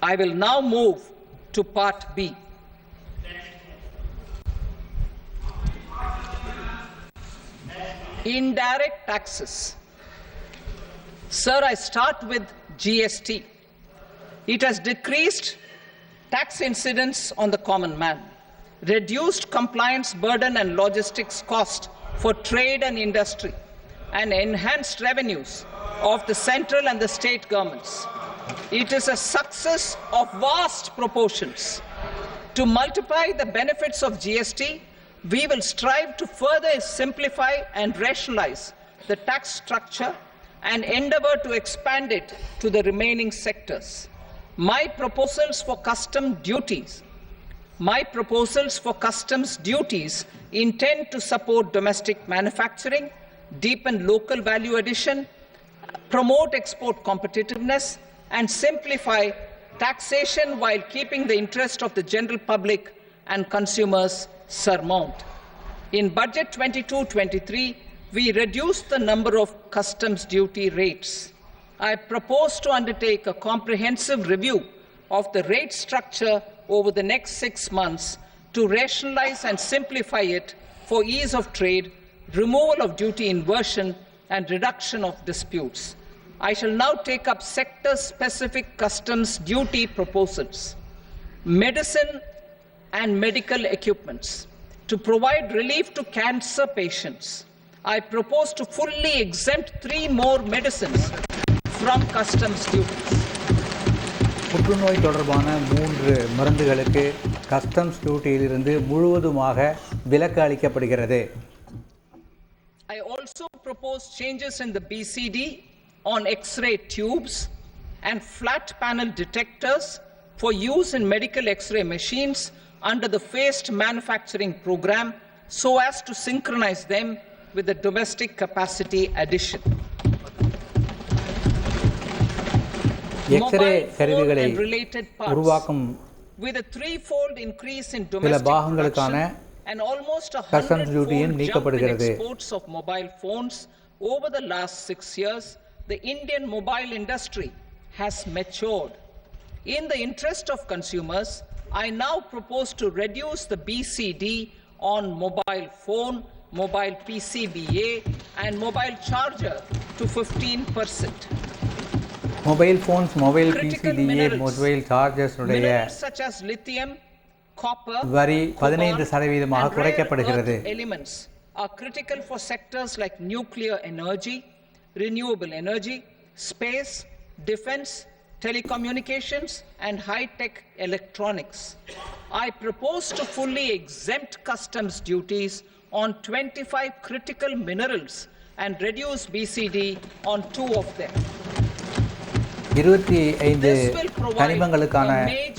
I will now move to Part B. Indirect taxes. Sir, I start with GST. It has decreased tax incidence on the common man, reduced compliance burden and logistics cost for trade and industry, and enhanced revenues of the central and the state governments. It is a success of vast proportions. To multiply the benefits of GST, we will strive to further simplify and rationalize the tax structure and endeavor to expand it to the remaining sectors. My proposals for customs duties intend to support domestic manufacturing, deepen local value addition, promote export competitiveness, and simplify taxation while keeping the interest of the general public and consumers surmount. In Budget 22-23, we reduced the number of customs duty rates. I propose to undertake a comprehensive review of the rate structure over the next 6 months to rationalize and simplify it for ease of trade, removal of duty inversion, and reduction of disputes. I shall now take up sector-specific customs duty proposals. Medicine and medical equipments. To provide relief to cancer patients, I propose to fully exempt 3 more medicines from customs duties. புற்றுநோய் தொடர்பான 3 மருந்துகளுக்கு customs டியூட்டியிலிருந்து முழுவதுமாக விலக்கு அளிக்கப்படுகிறது. I also propose changes in the BCD on X-ray tubes and flat panel detectors for use in medical X-ray machines under the phased manufacturing program so as to synchronize them with the domestic capacity addition. X-ray கருவிகளை உருவாக்கும் with a 3-fold increase in சில domestic பாகங்களுக்கான production and almost a customs duty 100-fold jump in நீக்கப்படுகிறது. exports of mobile phones over the last 6 years, the Indian mobile industry has matured. In the interest of consumers, I now propose to reduce the BCD on mobile phone, mobile PCBA, and mobile charger to 15%. Mobile phones, mobile Critical PCBA, minerals. Mobile chargers உடைய Minerals such as lithium, copper, வரி cobalt, 15% and குறைக்கப்படுகிறது. rare earth elements are critical for sectors like nuclear energy, renewable energy, space, defense, telecommunications, and high-tech electronics. I propose to fully exempt customs duties on 25 critical minerals and reduce BCD on 2 of them. 25 தனிமங்களுக்கான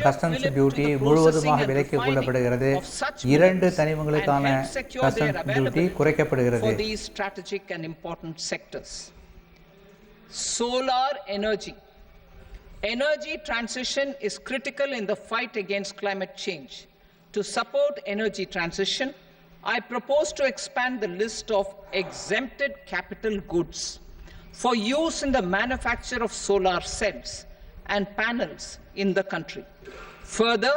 customs duty முழுவதுமாக விலக்கிக் கொள்ளப்படுகிறது. 2 தனிமங்களுக்கான customs duty குறைக்கப்படுகிறது. For these strategic and important sectors. Solar energy. Energy transition is critical in the fight against climate change. To support energy transition, I propose to expand the list of exempted capital goods for use in the manufacture of solar cells and panels in the country. Further,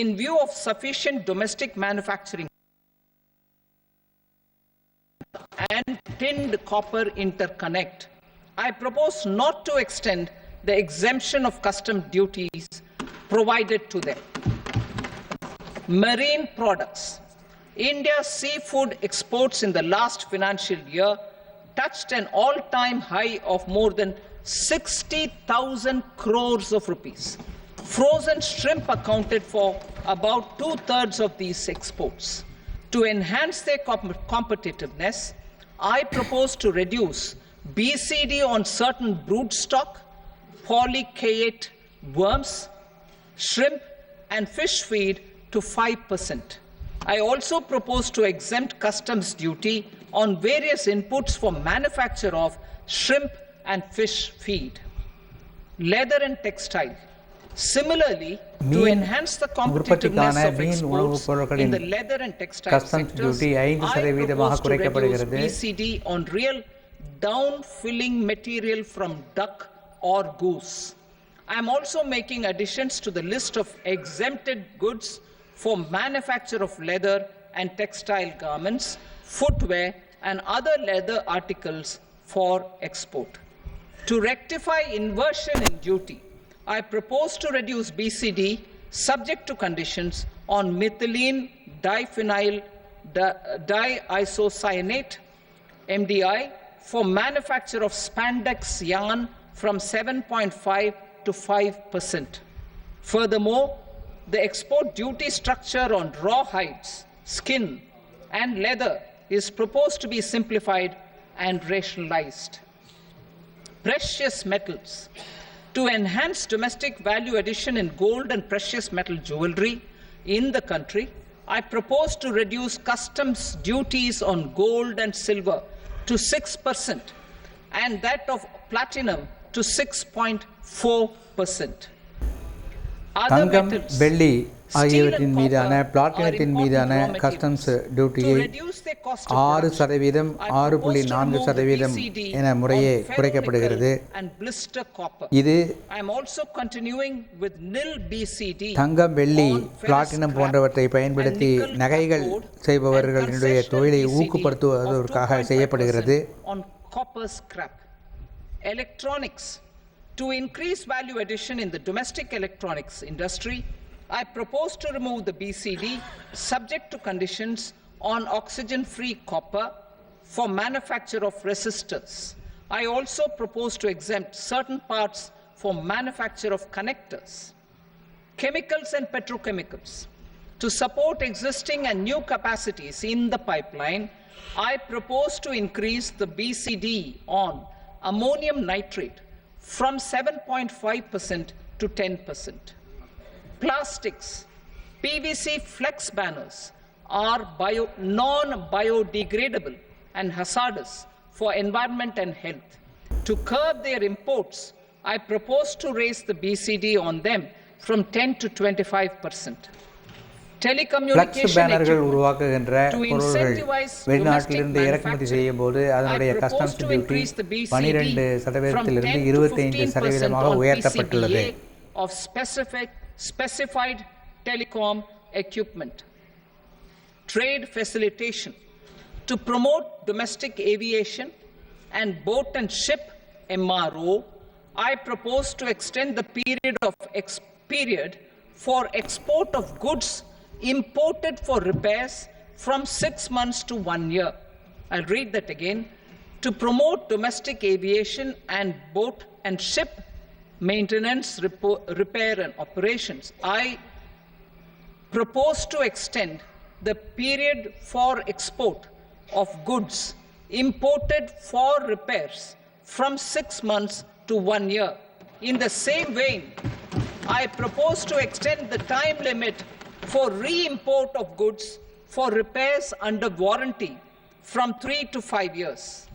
in view of sufficient domestic manufacturing and tinned copper interconnect, I propose not to extend the exemption of custom duties provided to them. Marine products. India's seafood exports in the last financial year touched an all-time high of more than 60,000 crores of rupees. Frozen shrimp accounted for about 2/3 of these exports. To enhance their competitiveness, I propose to reduce BCD on certain broodstock, polychaete worms, shrimp, and fish feed to 5%. I also propose to exempt customs duty on various inputs for manufacture of shrimp and fish feed. Leather and textile. Similarly, to enhance the competitiveness of exports in the leather and textile sectors, I propose to reduce BCD on real down-filling material from duck or goose. I am also making additions to the list of exempted goods for manufacture of leather and textile garments, footwear, and other leather articles for export. To rectify inversion in duty, I propose to reduce BCD subject to conditions on methylene diphenyl diisocyanate MDI for manufacture of spandex yarn from 7.5 to 5%. Furthermore, the export duty structure on raw hides, skin, and leather is proposed to be simplified and rationalized. Precious metals. To enhance domestic value addition in gold and precious metal jewelry in the country, I propose to reduce customs duties on gold and silver to 6% and that of platinum to 6.4%. தங்கம், வெள்ளி ஆகியவற்றின் மீதான பிளாட்டினத்தின் மீதான customs டியூட்டியை 6%, 6.4% என முறையே குறைக்கப்படுகிறது. இது தங்கம், வெள்ளி, பிளாட்டினம் போன்றவற்றை பயன்படுத்தி நகைகள் செய்பவர்களுடைய தொழிலை ஊக்கப்படுத்துவதற்காக செய்யப்படுகிறது. To increase value addition in the domestic electronics industry, I propose to remove the BCD subject to conditions on oxygen-free copper for manufacture of resistors. I also propose to exempt certain parts for manufacture of connectors. Chemicals and petrochemicals. To support existing and new capacities in the pipeline, I propose to increase the BCD on ammonium nitrate from 7.5% to 10%. Plastics, PVC flex banners are non-biodegradable and hazardous for environment and health. To curb their imports, I propose to raise the BCD on them from 10 to 25%. Flux பேனர்கள் உருவாக்குகின்ற பொருள்கள் வெளிநாட்டிலிருந்து இறக்குமதி செய்யும் போது அதனுடைய customs duty 12% 25% உயர்த்தப்பட்டுள்ளது. Of specified telecom equipment. Trade facilitation. To promote domestic aviation and boat and ship MRO, I propose to extend the period for export of goods imported for repairs from 6 months to 1 year. I'll read that again. To promote domestic aviation and boat and ship maintenance, repair and operations, I propose to extend the period for export of goods imported for repairs from 6 months to 1 year. In the same vein, I propose to extend the time limit for re-import of goods for repairs under warranty from 3 to 5 years.